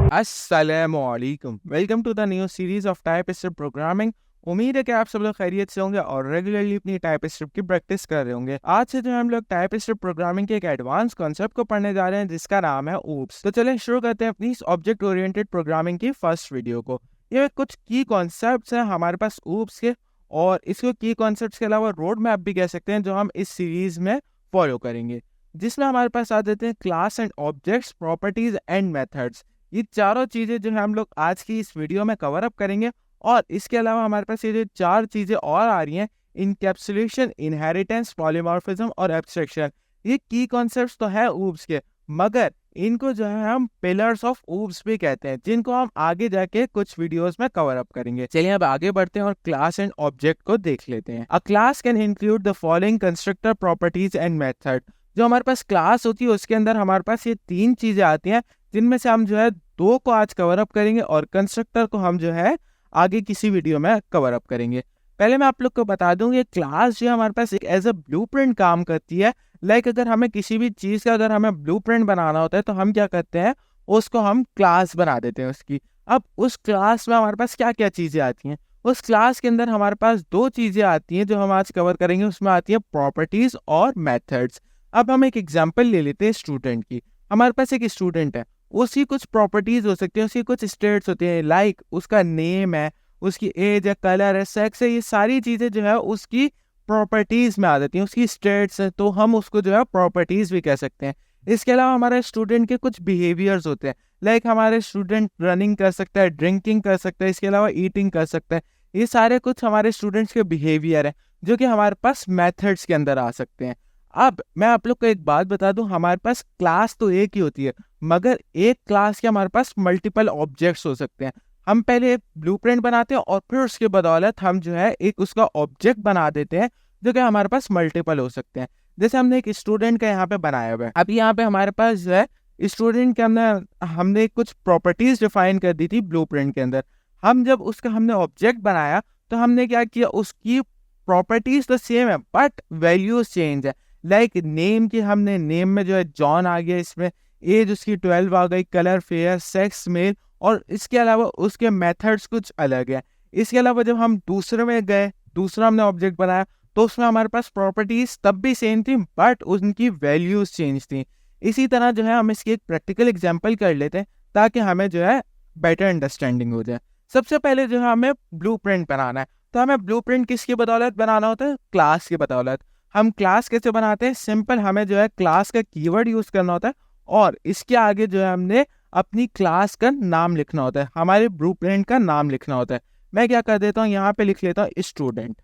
अस्सलामुअलैकुम। Welcome to the new series of TypeScript programming. उम्मीद है कि आप सब लोग खैरियत से होंगे और रेगुलरली अपनी टाइप स्क्रिप्ट की प्रैक्टिस कर रहे होंगे। आज से जो हम लोग टाइप स्क्रिप्ट प्रोग्रामिंग के एक एडवांस कॉन्सेप्ट को पढ़ने जा रहे हैं जिसका नाम है ऊप्स। तो चलें शुरू करते हैं अपनी ऑब्जेक्ट ओरिएंटेड प्रोग्रामिंग की फर्स्ट वीडियो को। ये कुछ की कॉन्सेप्ट्स हैं हमारे पास ऊप्स के, और इसको की कॉन्सेप्ट्स के अलावा रोड मैप भी कह सकते हैं जो हम इस सीरीज में फॉलो करेंगे, जिसमें हमारे पास आ जाते हैं class and objects, properties and methods. ये चारों चीज़ें जो है हम लोग आज की इस वीडियो में कवर अप करेंगे। और इसके अलावा हमारे पास ये जो चार चीज़ें और आ रही हैं, इनकैप्सुलेशन, इनहेरिटेंस, पॉलीमॉर्फिज्म और एब्स्ट्रैक्शन, ये की कॉन्सेप्ट्स तो है ऊप्स के, मगर इनको जो है हम पिलर्स ऑफ ऊप्स भी कहते हैं, जिनको हम आगे जाके कुछ वीडियोस में कवर अप करेंगे। चलिए अब आगे बढ़ते हैं और क्लास एंड ऑब्जेक्ट को देख लेते हैं। अ class can include the following constructor, properties and method. जो हमारे पास क्लास होती है उसके अंदर हमारे पास ये तीन चीज़ें आती हैं, जिनमें से हम जो है दो को आज कवर अप करेंगे और कंस्ट्रक्टर को हम जो है आगे किसी वीडियो में कवर अप करेंगे। पहले मैं आप लोग को बता दूं, ये क्लास जो है हमारे पास एक एज अ ब्लूप्रिंट काम करती है। लाइक अगर हमें किसी भी चीज़ का अगर हमें ब्लूप्रिंट बनाना होता है तो हम क्या करते हैं, उसको हम क्लास बना देते हैं उसकी। अब उस क्लास में हमारे पास क्या क्या चीज़ें आती हैं, उस क्लास के अंदर हमारे पास दो चीज़ें आती हैं जो हम आज कवर करेंगे। उसमें आती है प्रॉपर्टीज और मेथड्स। अब हम एक एग्जाम्पल ले लेते हैं स्टूडेंट की। हमारे पास एक स्टूडेंट है, उसकी कुछ प्रॉपर्टीज हो सकती है, उसकी कुछ स्टेट्स होते हैं, लाइक उसका नेम है, उसकी एज है, कलर है, सेक्स है। ये सारी चीज़ें जो है उसकी प्रॉपर्टीज में आ जाती हैं, उसकी स्टेट्स है, तो हम उसको जो है प्रॉपर्टीज भी कह सकते हैं। इसके अलावा हमारे स्टूडेंट के कुछ बिहेवियर्स होते हैं, लाइक हमारे स्टूडेंट रनिंग कर सकता है, ड्रिंकिंग कर सकता है, इसके अलावा ईटिंग कर सकता है। ये सारे कुछ हमारे स्टूडेंट्स के बिहेवियर है जो कि हमारे पास मेथड्स के अंदर आ सकते हैं। अब मैं आप लोग को एक बात बता दूं, हमारे पास क्लास तो एक ही होती है, मगर एक क्लास के हमारे पास मल्टीपल ऑब्जेक्ट्स हो सकते हैं। हम पहले एक ब्लूप्रिंट बनाते हैं और फिर उसके बदौलत हम जो है एक उसका ऑब्जेक्ट बना देते हैं जो कि हमारे पास मल्टीपल हो सकते हैं। जैसे हमने एक स्टूडेंट का यहाँ पे बनाया हुआ है। अब यहाँ पे हमारे पास जो है स्टूडेंट के अंदर हमने कुछ प्रॉपर्टीज डिफाइन कर दी थी ब्लूप्रिंट के अंदर। हम जब उसका हमने ऑब्जेक्ट बनाया तो हमने क्या किया, उसकी प्रॉपर्टीज तो सेम है बट वैल्यूज चेंज है। लाइक नेम की हमने नेम में जो है जॉन आ गया, इसमें एज उसकी 12 आ गई, कलर फेयर, सेक्स मेल, और इसके अलावा उसके मेथड्स कुछ अलग है। इसके अलावा जब हम दूसरे में गए, दूसरा हमने ऑब्जेक्ट बनाया तो उसमें हमारे पास प्रॉपर्टीज तब भी सेम थी बट उनकी वैल्यूज चेंज थी। इसी तरह जो है हम इसकी एक प्रैक्टिकल एग्जाम्पल कर लेते हैं ताकि हमें जो है बेटर अंडरस्टैंडिंग हो जाए। सबसे पहले जो है हमें ब्लूप्रिंट बनाना है, तो हमें ब्लूप्रिंट किसकी बदौलत बनाना होता है, क्लास की बदौलत। हम क्लास कैसे बनाते हैं, सिंपल, हमें जो है क्लास का कीवर्ड यूज करना होता है और इसके आगे जो है हमने अपनी क्लास का नाम लिखना होता है, हमारे ब्लूप्रिंट का नाम लिखना होता है। मैं क्या कर देता हूँ, यहाँ पे लिख लेता हूँ स्टूडेंट,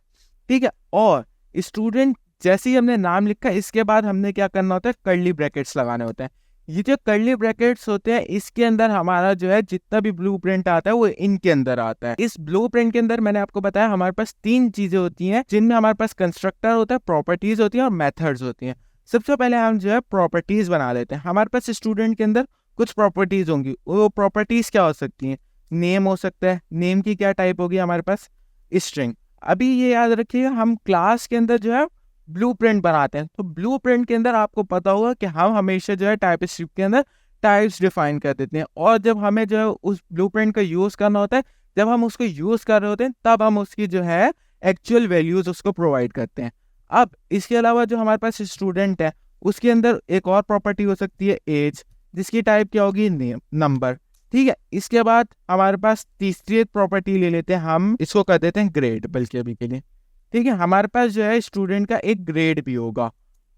ठीक है। और स्टूडेंट जैसे ही हमने नाम लिखा, इसके बाद हमने क्या करना होता है, कर्ली ब्रैकेट्स लगाने होते हैं। ये जो कर्ली ब्रैकेट्स होते हैं इसके अंदर हमारा जो है जितना भी ब्लूप्रिंट आता है वो इनके अंदर आता है। इस ब्लूप्रिंट के अंदर मैंने आपको बताया हमारे पास तीन चीजें होती हैं, जिनमें हमारे पास कंस्ट्रक्टर होता है, प्रॉपर्टीज होती हैं और मेथड्स होती हैं। सबसे पहले हम जो है प्रॉपर्टीज बना लेते हैं। हमारे पास स्टूडेंट के अंदर कुछ प्रॉपर्टीज होंगी। वो प्रॉपर्टीज क्या हो सकती हैं, नेम हो सकता है, नेम की क्या टाइप होगी हमारे पास, स्ट्रिंग। अभी ये याद रखिएगा, हम क्लास के अंदर जो है ब्लूप्रिंट बनाते हैं, तो ब्लूप्रिंट के अंदर आपको पता होगा कि हम हमेशा जो है टाइप स्क्रिप्ट के अंदर टाइप्स डिफाइन कर देते हैं, और जब हमें जो है उस ब्लूप्रिंट का यूज करना होता है, जब हम उसको यूज कर रहे होते हैं तब हम उसकी जो है एक्चुअल वैल्यूज उसको प्रोवाइड करते हैं। अब इसके अलावा जो हमारे पास स्टूडेंट है उसके अंदर एक और प्रॉपर्टी हो सकती है एज, जिसकी टाइप क्या होगी, नेम, नंबर, ठीक है। इसके बाद हमारे पास तीसरी एक प्रॉपर्टी ले लेते हैं, हम इसको कर देते हैं ग्रेड, बल्कि अभी के लिए, ठीक है। हमारे पास जो है स्टूडेंट का एक ग्रेड भी होगा।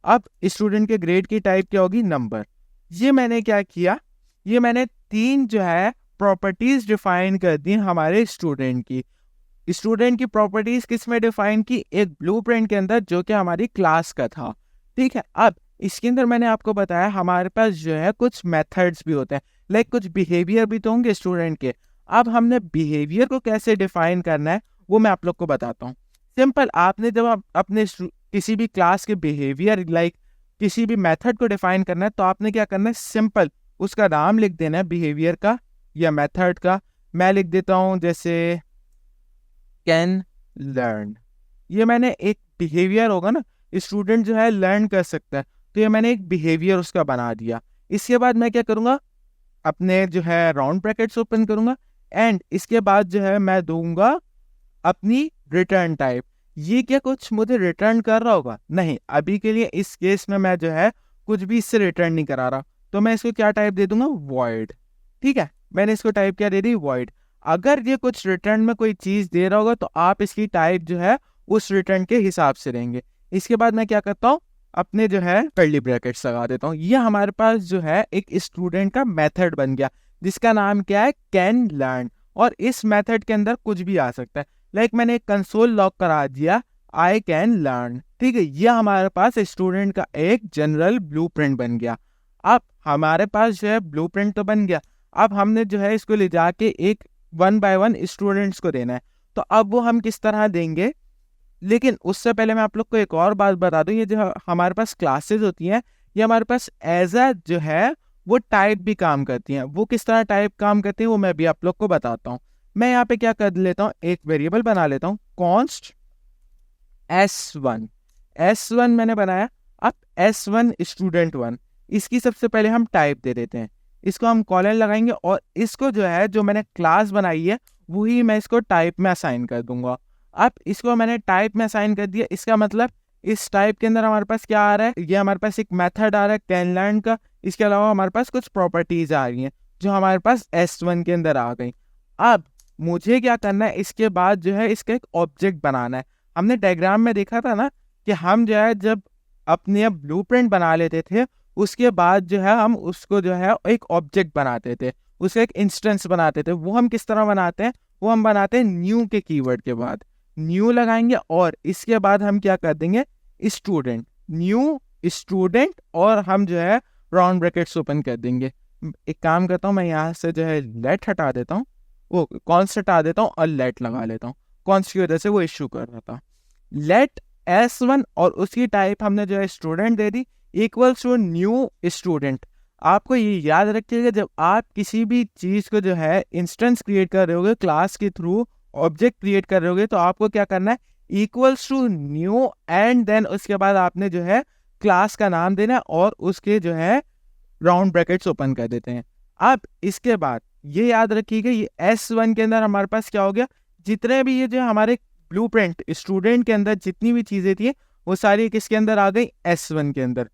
अब स्टूडेंट के ग्रेड की टाइप क्या होगी, नंबर। ये मैंने क्या किया, ये मैंने तीन जो है प्रॉपर्टीज डिफाइन कर दी हमारे स्टूडेंट की। स्टूडेंट की प्रॉपर्टीज किस में डिफाइन की, एक ब्लूप्रिंट के अंदर जो कि हमारी क्लास का था, ठीक है। अब इसके अंदर मैंने आपको बताया हमारे पास जो है कुछ मेथड्स भी होते हैं, लाइक कुछ बिहेवियर भी तो होंगे स्टूडेंट के। अब हमने बिहेवियर को कैसे डिफाइन करना है वो मैं आप लोग को बताता हूँ। सिंपल, आपने जब आप अपने किसी भी क्लास के बिहेवियर, लाइक किसी भी मेथड को डिफाइन करना है तो आपने क्या करना है, सिंपल उसका नाम लिख देना है बिहेवियर का या मेथड का। मैं लिख देता हूँ जैसे कैन लर्न। ये मैंने एक बिहेवियर होगा ना, स्टूडेंट जो है लर्न कर सकता है, तो ये मैंने एक बिहेवियर उसका बना दिया। इसके बाद मैं क्या करूँगा, अपने जो है राउंड ब्रैकेट्स ओपन करूंगा एंड इसके बाद जो है मैं दूंगा अपनी रिटर्न टाइप। ये क्या कुछ मुझे रिटर्न कर रहा होगा? नहीं, अभी के लिए इस केस में मैं जो है कुछ भी इससे रिटर्न नहीं करा रहा, तो मैं इसको क्या टाइप दे दूंगा? वॉइड। ठीक है, मैंने इसको टाइप क्या दे दी? वॉइड। अगर ये कुछ रिटर्न में कोई चीज दे रहा होगा तो आप इसकी टाइप जो है उस रिटर्न के हिसाब से देंगे। इसके बाद मैं क्या करता हूँ, अपने जो है कर्ली ब्रैकेट्स लगा देता हूँ। ये हमारे पास जो है एक स्टूडेंट का मेथड बन गया जिसका नाम क्या है? Can learn. और इस मेथड के अंदर कुछ भी आ सकता है। लाइक मैंने एक कंसोल लॉग करा दिया आई कैन लर्न। ठीक है, ये हमारे पास स्टूडेंट का एक जनरल ब्लूप्रिंट बन गया। अब हमारे पास जो है ब्लूप्रिंट तो बन गया, अब हमने जो है इसको ले जाके एक 1 बाय 1 स्टूडेंट्स को देना है। तो अब वो हम किस तरह देंगे? लेकिन उससे पहले मैं आप लोग को एक और बात बता दूं, ये जो हमारे पास क्लासेस होती हैं ये हमारे पास एज अ जो है वो टाइप भी काम करती हैं। वो किस तरह टाइप काम करती हैं वो मैं भी आप लोग को बताता हूँ। मैं यहाँ पे क्या कर लेता हूँ, एक वेरिएबल बना लेता हूँ कॉन्स्ट S1 मैंने बनाया। अब S1 स्टूडेंट 1, इसकी सबसे पहले हम टाइप दे देते हैं, इसको हम कॉलन लगाएंगे और इसको जो है जो मैंने क्लास बनाई है वही मैं इसको टाइप में असाइन कर दूंगा। अब इसको मैंने टाइप में असाइन कर दिया, इसका मतलब इस टाइप के अंदर हमारे पास क्या आ रहा है? ये हमारे पास एक मेथड आ रहा है कैन लर्न का। इसके अलावा हमारे पास कुछ प्रॉपर्टीज आ रही हैं जो हमारे पास S1 के अंदर आ गई। अब मुझे क्या करना है, इसके बाद जो है इसका एक ऑब्जेक्ट बनाना है। हमने डायग्राम में देखा था ना कि हम जो है जब अपने ब्लूप्रिंट बना लेते थे उसके बाद जो है हम उसको जो है एक ऑब्जेक्ट बनाते थे, उसका एक इंस्टेंस बनाते थे। वो हम किस तरह बनाते हैं? वो हम बनाते हैं न्यू के कीवर्ड के बाद न्यू लगाएंगे और इसके बाद हम क्या कर देंगे? स्टूडेंट, न्यू स्टूडेंट, और हम जो है राउंड ब्रैकेट्स ओपन कर देंगे। एक काम करता हूँ, मैं यहाँ से जो है लेट हटा देता हूँ, वो कॉन्स्ट हटा देता हूँ और लेट लगा लेता हूँ। कॉन्स्ट की वजह से वो इश्यू कर रहा था। लेट S1 और उसकी टाइप हमने जो है स्टूडेंट दे दी इक्वल्स टू न्यू स्टूडेंट। आपको ये याद रखिएगा जब आप किसी भी चीज़ को जो है इंस्टेंस क्रिएट कर रहे होगे, क्लास के थ्रू ऑब्जेक्ट क्रिएट कर रहे होगे, तो आपको क्या करना है? Equals to new and then उसके बाद आपने जो है क्लास का नाम देना है और उसके जो है राउंड ब्रैकेट्स ओपन कर देते हैं। अब इसके बाद ये याद रखिएगा ये S1 के अंदर हमारे पास क्या हो गया? जितने भी ये जो हमारे ब्लूप्रिंट स्टूडेंट के अंदर जितनी भी चीज़ें थी वो सारी किसके अंदर आ गई? S1 के अंदर।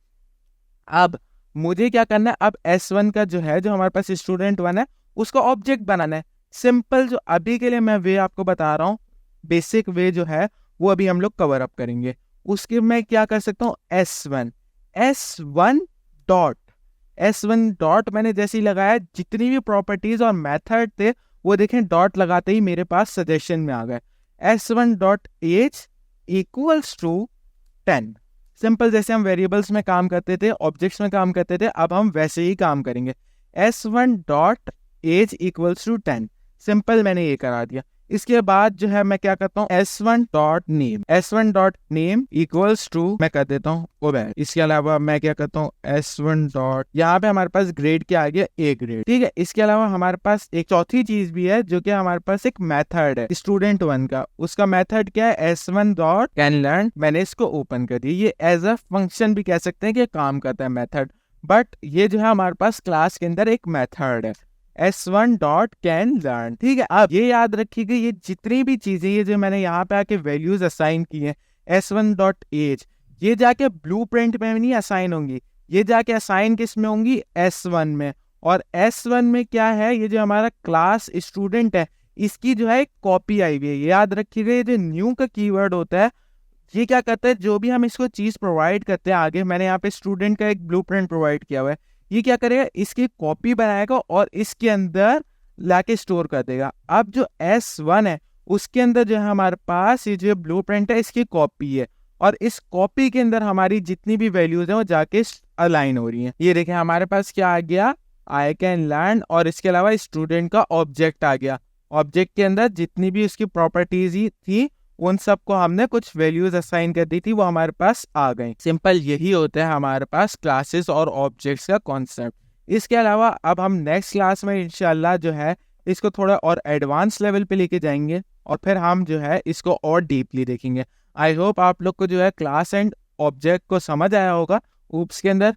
अब मुझे क्या करना है? अब S1 का जो है जो हमारे पास स्टूडेंट 1 है उसका ऑब्जेक्ट बनाना है। सिंपल जो अभी के लिए मैं वे आपको बता रहा हूँ, बेसिक वे जो है वो अभी हम लोग कवर अप करेंगे। उसके मैं क्या कर सकता हूँ? S1 डॉट मैंने जैसे ही लगाया जितनी भी प्रॉपर्टीज और मेथड थे वो देखें डॉट लगाते ही मेरे पास सजेशन में आ गए। S1 dot age equals to 10। Simple, जैसे हम वेरिएबल्स में काम करते थे, ऑब्जेक्ट्स में काम करते थे, अब हम वैसे ही काम करेंगे। S1 dot age equals to 10। Simple, मैंने ये करा दिया। इसके बाद जो है मैं क्या करता हूँ? S1 dot name equals to मैं कर देता हूँ ओबे। इसके अलावा मैं क्या करता हूँ? S1 डॉट, यहाँ पे हमारे पास ग्रेड क्या आ गया? A grade. ठीक है, इसके अलावा हमारे पास एक चौथी चीज भी है जो कि हमारे पास एक मेथड है स्टूडेंट 1 का। उसका मेथड क्या है? S1 dot can learn. मैंने इसको ओपन कर दिया। ये एज अ फंक्शन भी कह सकते हैं कि काम करता है मेथड, बट ये जो है हमारे पास क्लास के अंदर एक मेथड है S1 डॉट कैन लर्न। ठीक है, अब ये याद रखिएगा ये जितनी भी चीजें ये जो मैंने यहाँ पे आके वैल्यूज असाइन की हैं S1 डॉट एज, ये जाके ब्लूप्रिंट में नहीं असाइन होंगी, ये जाके असाइन किस में होंगी? S1 में। और S1 में क्या है? ये जो हमारा क्लास स्टूडेंट है इसकी जो है एक कॉपी आई हुई है। याद रखिएगा ये जो न्यू का कीवर्ड होता है ये क्या करता है? जो भी हम इसको चीज प्रोवाइड करते हैं आगे, मैंने यहाँ पे स्टूडेंट का एक ब्लूप्रिंट प्रोवाइड किया हुआ है, ये क्या करेगा? इसकी कॉपी बनाएगा और इसके अंदर लाके स्टोर कर देगा। अब जो S1 है उसके अंदर जो है हमारे पास ये जो ब्लूप्रिंट है इसकी कॉपी है और इस कॉपी के अंदर हमारी जितनी भी वैल्यूज हैं वो जाके अलाइन हो रही हैं। ये देखें हमारे पास क्या आ गया? आई कैन लर्न, और इसके अलावा स्टूडेंट का ऑब्जेक्ट आ गया। ऑब्जेक्ट के अंदर जितनी भी उसकी प्रॉपर्टीज ही थी उन सबको हमने कुछ वैल्यूज असाइन कर दी थी, वो हमारे पास आ गई। सिंपल यही होता है हमारे पास क्लासेस और ऑब्जेक्ट्स का कॉन्सेप्ट। इसके अलावा अब हम नेक्स्ट क्लास में इंशाल्लाह जो है इसको थोड़ा और एडवांस लेवल पे लेके जाएंगे और फिर हम जो है इसको और डीपली देखेंगे। आई होप आप लोग को जो है क्लास एंड ऑब्जेक्ट को समझ आया होगा ऊप्स के अंदर।